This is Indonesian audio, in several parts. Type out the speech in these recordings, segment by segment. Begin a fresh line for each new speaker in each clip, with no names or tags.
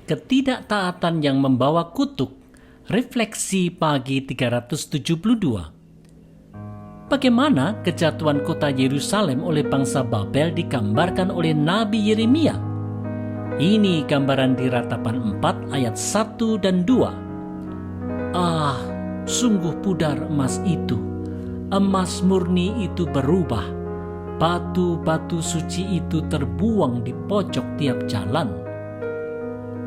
ketidaktaatan yang membawa kutuk. Refleksi pagi 372. Bagaimana kejatuhan kota Yerusalem oleh bangsa Babel digambarkan oleh Nabi Yeremia? Ini gambaran di Ratapan 4 ayat 1 dan 2. Ah, sungguh pudar emas itu. Emas murni itu berubah. Batu-batu suci itu terbuang di pojok tiap jalan.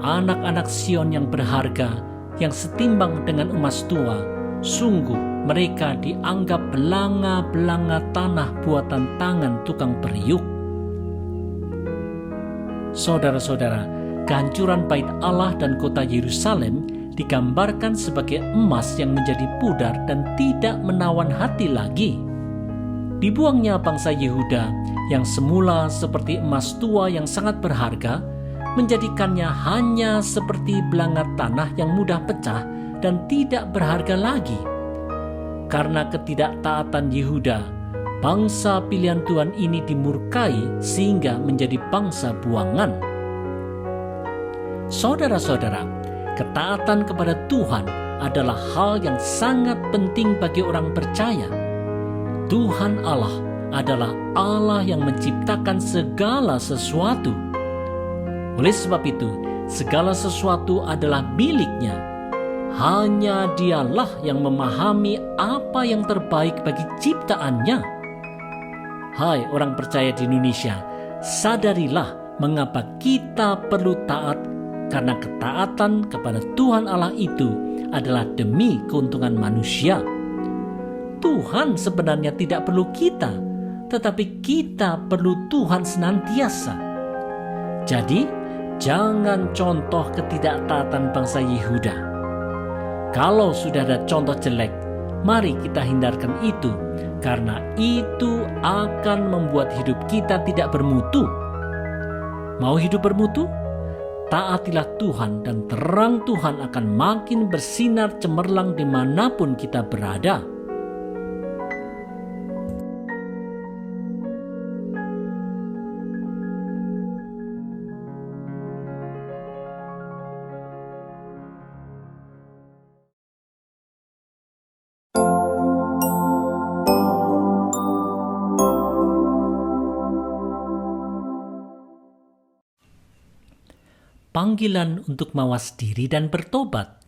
Anak-anak Sion yang berharga, yang setimbang dengan emas tua, sungguh mereka dianggap belanga-belanga tanah buatan tangan tukang periuk. Saudara-saudara, kehancuran bait Allah dan kota Yerusalem digambarkan sebagai emas yang menjadi pudar dan tidak menawan hati lagi. Dibuangnya bangsa Yehuda yang semula seperti emas tua yang sangat berharga, menjadikannya hanya seperti belanga tanah yang mudah pecah dan tidak berharga lagi. Karena ketidaktaatan Yehuda, bangsa pilihan Tuhan ini dimurkai sehingga menjadi bangsa buangan. Saudara-saudara, ketaatan kepada Tuhan adalah hal yang sangat penting bagi orang percaya. Tuhan Allah adalah Allah yang menciptakan segala sesuatu. Oleh sebab itu, segala sesuatu adalah miliknya. Hanya Dialah yang memahami apa yang terbaik bagi ciptaannya. Hai orang percaya di Indonesia, sadarilah mengapa kita perlu taat, karena ketaatan kepada Tuhan Allah itu adalah demi keuntungan manusia. Tuhan sebenarnya tidak perlu kita, tetapi kita perlu Tuhan senantiasa. Jadi, jangan contoh ketidaktaatan bangsa Yehuda. Kalau sudah ada contoh jelek, mari kita hindarkan itu, karena itu akan membuat hidup kita tidak bermutu. Mau hidup bermutu? Taatilah Tuhan dan terang Tuhan akan makin bersinar cemerlang dimanapun kita berada. Panggilan untuk mawas diri dan bertobat.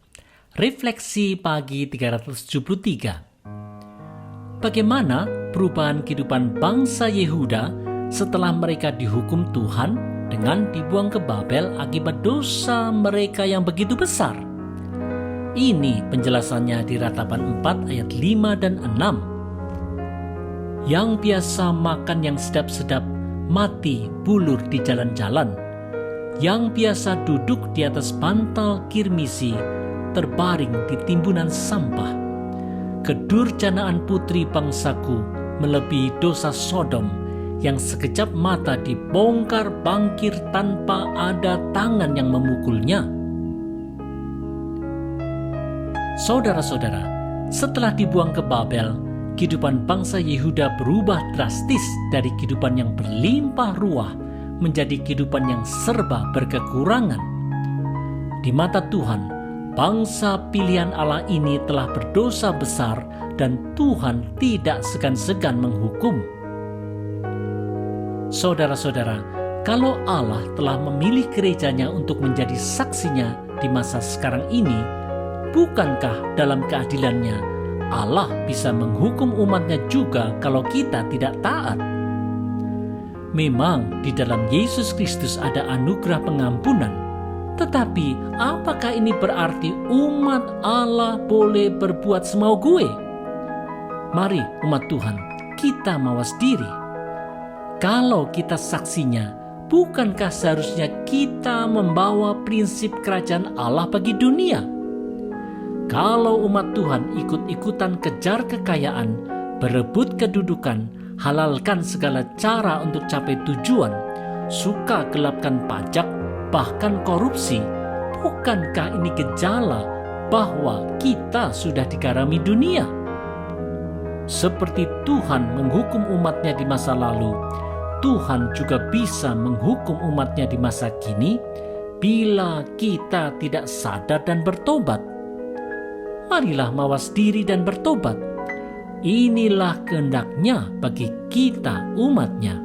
Refleksi pagi 373. Bagaimana perubahan kehidupan bangsa Yehuda setelah mereka dihukum Tuhan dengan dibuang ke Babel akibat dosa mereka yang begitu besar? Ini penjelasannya di Ratapan 4 ayat 5 dan 6. Yang biasa makan yang sedap-sedap mati bulur di jalan-jalan. Yang biasa duduk di atas bantal kirmisi terbaring di timbunan sampah. Kedurjanaan putri bangsaku melebihi dosa Sodom yang sekejap mata dibongkar bangkir tanpa ada tangan yang memukulnya. Saudara-saudara, setelah dibuang ke Babel, kehidupan bangsa Yehuda berubah drastis dari kehidupan yang berlimpah ruah menjadi kehidupan yang serba berkekurangan. Di mata Tuhan, bangsa pilihan Allah ini telah berdosa besar dan Tuhan tidak segan-segan menghukum. Saudara-saudara, kalau Allah telah memilih gerejanya untuk menjadi saksinya di masa sekarang ini, bukankah dalam keadilannya Allah bisa menghukum umatnya juga kalau kita tidak taat? Memang di dalam Yesus Kristus ada anugerah pengampunan, tetapi apakah ini berarti umat Allah boleh berbuat semau gue? Mari umat Tuhan, kita mawas diri. Kalau kita saksinya, bukankah seharusnya kita membawa prinsip kerajaan Allah bagi dunia? Kalau umat Tuhan ikut-ikutan kejar kekayaan, berebut kedudukan, halalkan segala cara untuk capai tujuan, suka gelapkan pajak, bahkan korupsi, bukankah ini gejala bahwa kita sudah digarami dunia? Seperti Tuhan menghukum umatnya di masa lalu, Tuhan juga bisa menghukum umatnya di masa kini, bila kita tidak sadar dan bertobat. Marilah mawas diri dan bertobat. Inilah kehendaknya bagi kita umat-Nya.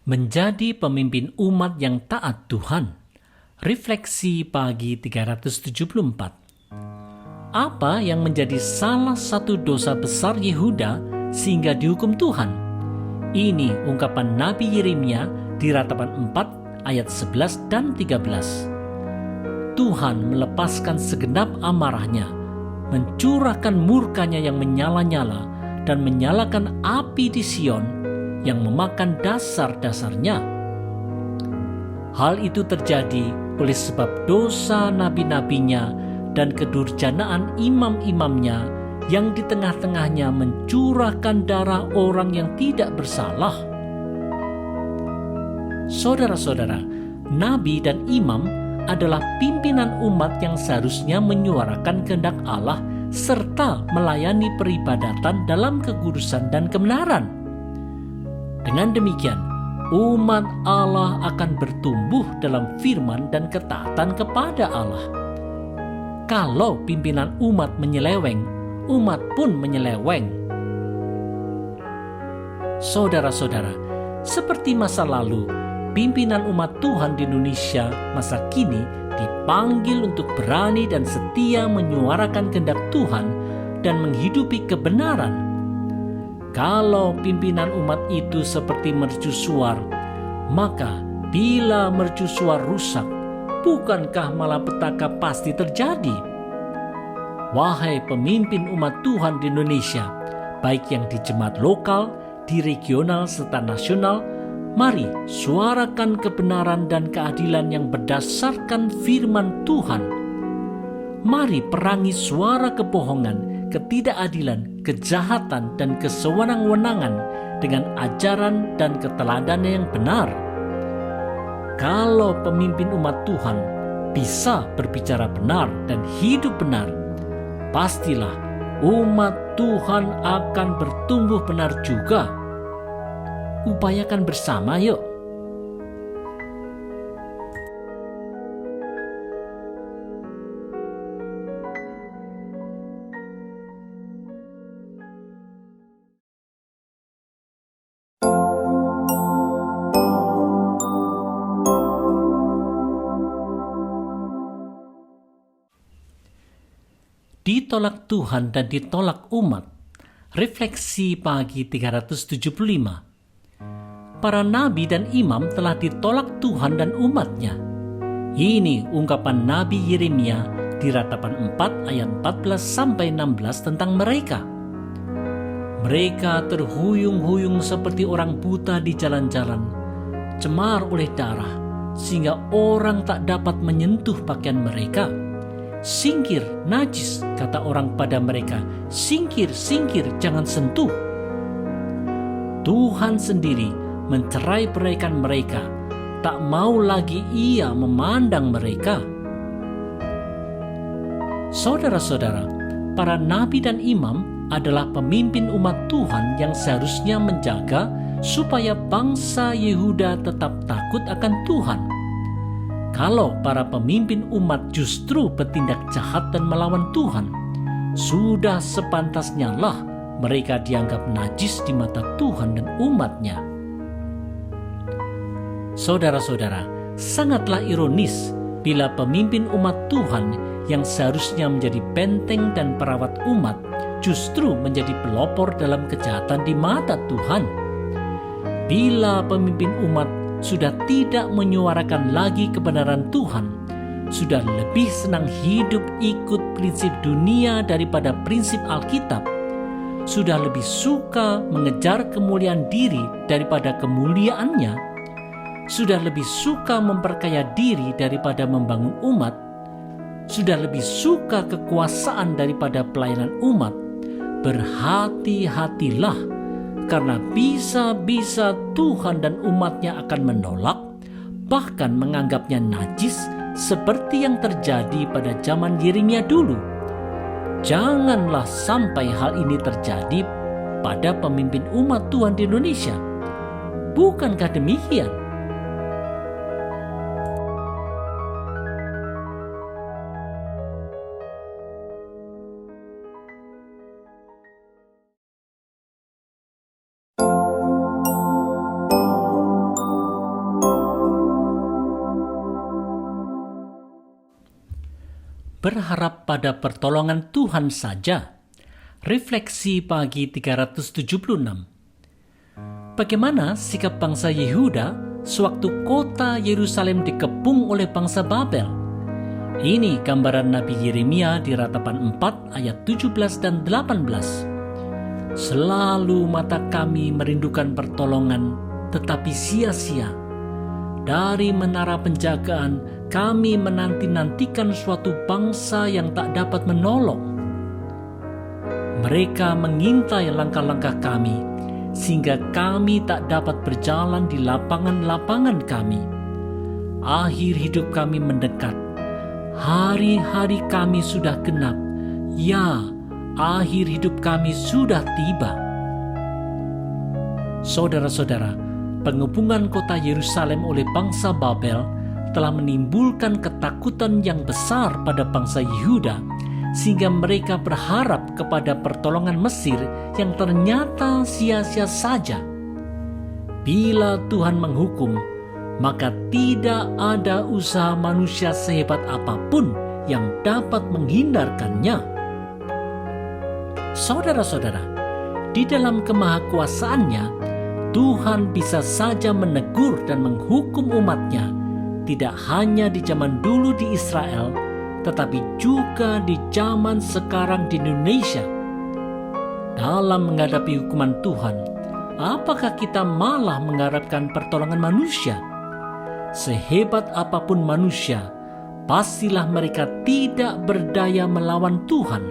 Menjadi pemimpin umat yang taat Tuhan. Refleksi pagi 374. Apa yang menjadi salah satu dosa besar Yehuda sehingga dihukum Tuhan? Ini ungkapan Nabi Yeremia di Ratapan 4 ayat 11 dan 13. Tuhan melepaskan segenap amarahnya, mencurahkan murkanya yang menyala-nyala dan menyalakan api di Sion yang memakan dasar-dasarnya. Hal itu terjadi oleh sebab dosa nabi-nabinya dan kedurjanaan imam-imamnya yang di tengah-tengahnya mencurahkan darah orang yang tidak bersalah. Saudara-saudara, nabi dan imam adalah pimpinan umat yang seharusnya menyuarakan kehendak Allah serta melayani peribadatan dalam kekudusan dan kebenaran. Dengan demikian, umat Allah akan bertumbuh dalam firman dan ketaatan kepada Allah. Kalau pimpinan umat menyeleweng, umat pun menyeleweng. Saudara-saudara, seperti masa lalu, pimpinan umat Tuhan di Indonesia masa kini dipanggil untuk berani dan setia menyuarakan kehendak Tuhan dan menghidupi kebenaran. Kalau pimpinan umat itu seperti mercusuar, maka bila mercusuar rusak, bukankah malapetaka pasti terjadi? Wahai pemimpin umat Tuhan di Indonesia, baik yang di jemaat lokal, di regional serta nasional, mari suarakan kebenaran dan keadilan yang berdasarkan firman Tuhan. Mari perangi suara kebohongan, ketidakadilan, kejahatan, dan kesewenang-wenangan dengan ajaran dan keteladanan yang benar. Kalau pemimpin umat Tuhan bisa berbicara benar dan hidup benar, pastilah umat Tuhan akan bertumbuh benar juga. Upayakan bersama yuk. Ditolak Tuhan dan ditolak umat. Refleksi pagi 375. Para nabi dan imam telah ditolak Tuhan dan umat-Nya. Ini ungkapan Nabi Yeremia di Ratapan 4 ayat 14-16 tentang mereka. Mereka terhuyung-huyung seperti orang buta di jalan-jalan, cemar oleh darah, sehingga orang tak dapat menyentuh pakaian mereka. Singkir, najis, kata orang pada mereka. Singkir, singkir, jangan sentuh. Tuhan sendiri mencerai-beraikan mereka. Tak mau lagi Ia memandang mereka. Saudara-saudara, para nabi dan imam adalah pemimpin umat Tuhan yang seharusnya menjaga supaya bangsa Yehuda tetap takut akan Tuhan. Kalau para pemimpin umat justru bertindak jahat dan melawan Tuhan, sudah sepantasnya lah mereka dianggap najis di mata Tuhan dan umat-Nya. Saudara-saudara, sangatlah ironis bila pemimpin umat Tuhan yang seharusnya menjadi benteng dan perawat umat justru menjadi pelopor dalam kejahatan di mata Tuhan. Bila pemimpin umat sudah tidak menyuarakan lagi kebenaran Tuhan, sudah lebih senang hidup ikut prinsip dunia daripada prinsip Alkitab, sudah lebih suka mengejar kemuliaan diri daripada kemuliaannya, sudah lebih suka memperkaya diri daripada membangun umat, sudah lebih suka kekuasaan daripada pelayanan umat, berhati-hatilah, karena bisa-bisa Tuhan dan umatnya akan menolak, bahkan menganggapnya najis seperti yang terjadi pada zaman Yeremia dulu. Janganlah sampai hal ini terjadi pada pemimpin umat Tuhan di Indonesia. Bukankah demikian? Berharap pada pertolongan Tuhan saja. Refleksi pagi 376. Bagaimana sikap bangsa Yehuda sewaktu kota Yerusalem dikepung oleh bangsa Babel? Ini gambaran Nabi Yeremia di Ratapan 4 ayat 17 dan 18. Selalu mata kami merindukan pertolongan, tetapi sia-sia. Dari menara penjagaan kami menanti-nantikan suatu bangsa yang tak dapat menolong. Mereka mengintai langkah-langkah kami, sehingga kami tak dapat berjalan di lapangan-lapangan kami. Akhir hidup kami mendekat. Hari-hari kami sudah genap. Ya, akhir hidup kami sudah tiba. Saudara-saudara, pengepungan kota Yerusalem oleh bangsa Babel telah menimbulkan ketakutan yang besar pada bangsa Yehuda, sehingga mereka berharap kepada pertolongan Mesir yang ternyata sia-sia saja. Bila Tuhan menghukum, maka tidak ada usaha manusia sehebat apapun yang dapat menghindarkannya. Saudara-saudara, di dalam kemahakuasaannya, Tuhan bisa saja menegur dan menghukum umatnya, tidak hanya di zaman dulu di Israel, tetapi juga di zaman sekarang di Indonesia. Dalam menghadapi hukuman Tuhan, apakah kita malah mengharapkan pertolongan manusia? Sehebat apapun manusia, pastilah mereka tidak berdaya melawan Tuhan.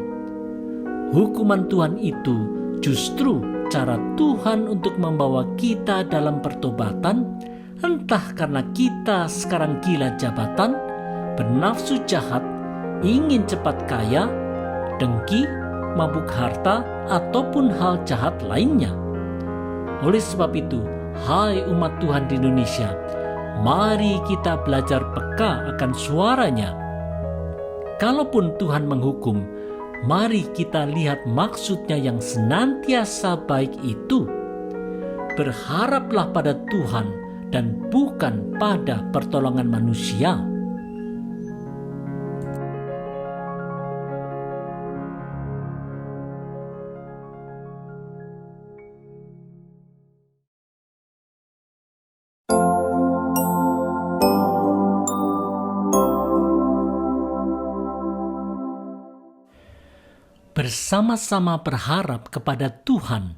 Hukuman Tuhan itu justru cara Tuhan untuk membawa kita dalam pertobatan, entah karena kita sekarang gila jabatan, bernafsu jahat, ingin cepat kaya, dengki, mabuk harta, ataupun hal jahat lainnya. Oleh sebab itu, hai umat Tuhan di Indonesia, mari kita belajar peka akan suaranya. Kalaupun Tuhan menghukum, mari kita lihat maksudnya yang senantiasa baik itu. Berharaplah pada Tuhan dan bukan pada pertolongan manusia. Bersama-sama berharap kepada Tuhan.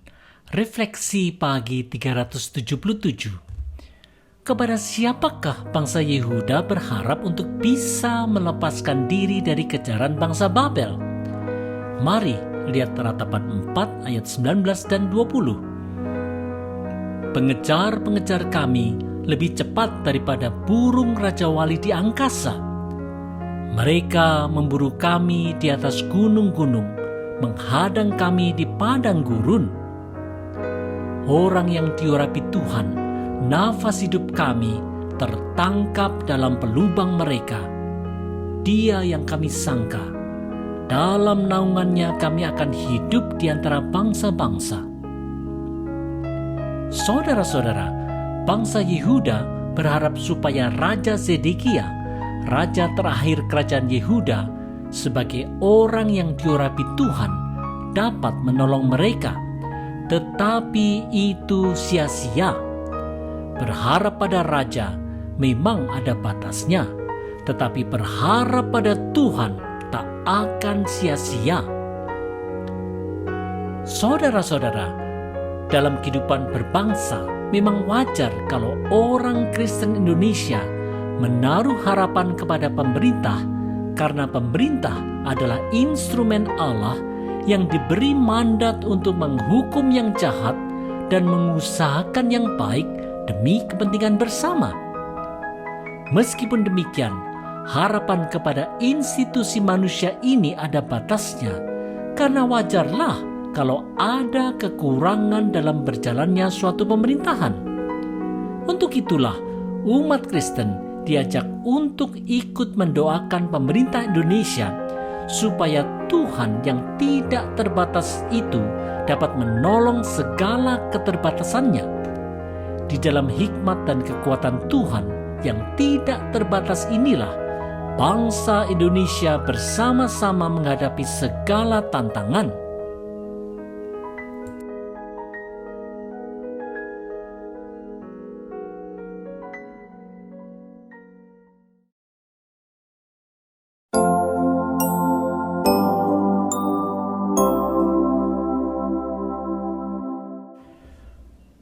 Refleksi pagi 377. Kepada siapakah bangsa Yehuda berharap untuk bisa melepaskan diri dari kejaran bangsa Babel? Mari lihat Ratapan 4 ayat 19 dan 20. Pengejar-pengejar kami lebih cepat daripada burung Raja Wali di angkasa. Mereka memburu kami di atas gunung-gunung, menghadang kami di padang gurun. Orang yang diurapi Tuhan, nafas hidup kami tertangkap dalam pelubang mereka. Dia yang kami sangka, dalam naungannya kami akan hidup di antara bangsa-bangsa. Saudara-saudara, bangsa Yehuda berharap supaya Raja Zedekia, raja terakhir kerajaan Yehuda, sebagai orang yang diurapi Tuhan, dapat menolong mereka. Tetapi itu sia-sia. Berharap pada raja memang ada batasnya, tetapi berharap pada Tuhan tak akan sia-sia. Saudara-saudara, dalam kehidupan berbangsa memang wajar kalau orang Kristen Indonesia menaruh harapan kepada pemerintah, karena pemerintah adalah instrumen Allah yang diberi mandat untuk menghukum yang jahat dan mengusahakan yang baik demi kepentingan bersama. Meskipun demikian, harapan kepada institusi manusia ini ada batasnya, karena wajarlah kalau ada kekurangan dalam berjalannya suatu pemerintahan. Untuk itulah, umat Kristen diajak untuk ikut mendoakan pemerintah Indonesia supaya Tuhan yang tidak terbatas itu dapat menolong segala keterbatasannya. Di dalam hikmat dan kekuatan Tuhan yang tidak terbatas inilah bangsa Indonesia bersama-sama menghadapi segala tantangan.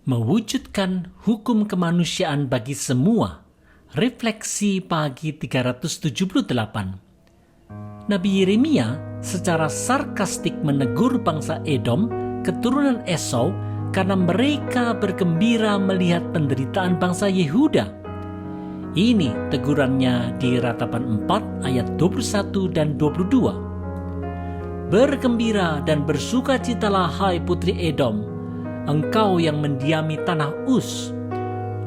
Mewujudkan hukum kemanusiaan bagi semua. Refleksi pagi 378. Nabi Yeremia secara sarkastik menegur bangsa Edom, keturunan Esau, karena mereka bergembira melihat penderitaan bangsa Yehuda. Ini tegurannya di Ratapan 4 ayat 21 dan 22. Bergembira dan bersukacitalah hai putri Edom, engkau yang mendiami tanah Uz.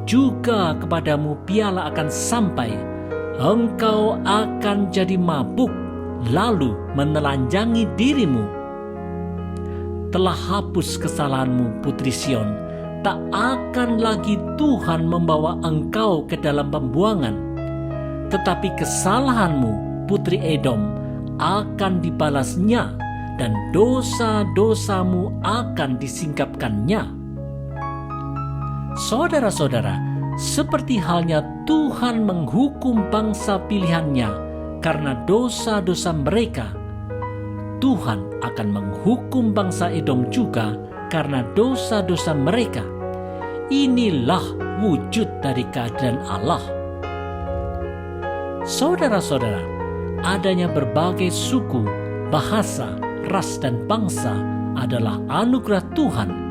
Juga kepadamu piala akan sampai, engkau akan jadi mabuk, lalu menelanjangi dirimu. Telah hapus kesalahanmu, putri Sion, tak akan lagi Tuhan membawa engkau ke dalam pembuangan. Tetapi kesalahanmu, putri Edom, akan dibalasnya, dan dosa-dosamu akan disingkapkannya. Saudara-saudara, seperti halnya Tuhan menghukum bangsa pilihannya karena dosa-dosa mereka, Tuhan akan menghukum bangsa Edom juga karena dosa-dosa mereka. Inilah wujud dari keadilan Allah. Saudara-saudara, adanya berbagai suku, bahasa, ras, dan bangsa adalah anugerah Tuhan.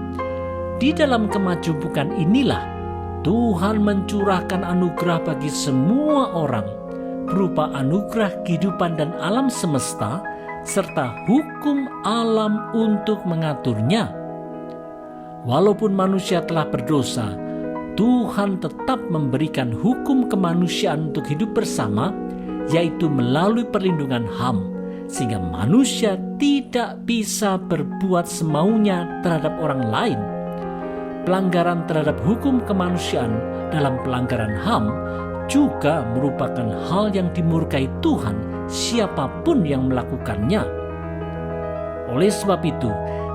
Di dalam kemajubukan inilah Tuhan mencurahkan anugerah bagi semua orang, berupa anugerah kehidupan dan alam semesta, serta hukum alam untuk mengaturnya. Walaupun manusia telah berdosa, Tuhan tetap memberikan hukum kemanusiaan untuk hidup bersama, yaitu melalui perlindungan HAM, sehingga manusia tidak bisa berbuat semaunya terhadap orang lain. Pelanggaran terhadap hukum kemanusiaan dalam pelanggaran HAM juga merupakan hal yang dimurkai Tuhan siapapun yang melakukannya. Oleh sebab itu,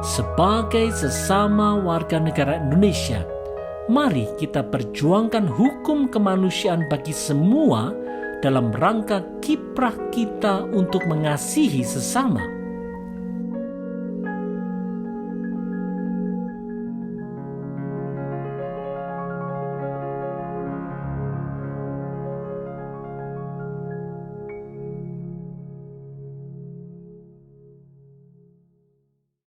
sebagai sesama warga negara Indonesia, mari kita perjuangkan hukum kemanusiaan bagi semua dalam rangka kiprah kita untuk mengasihi sesama.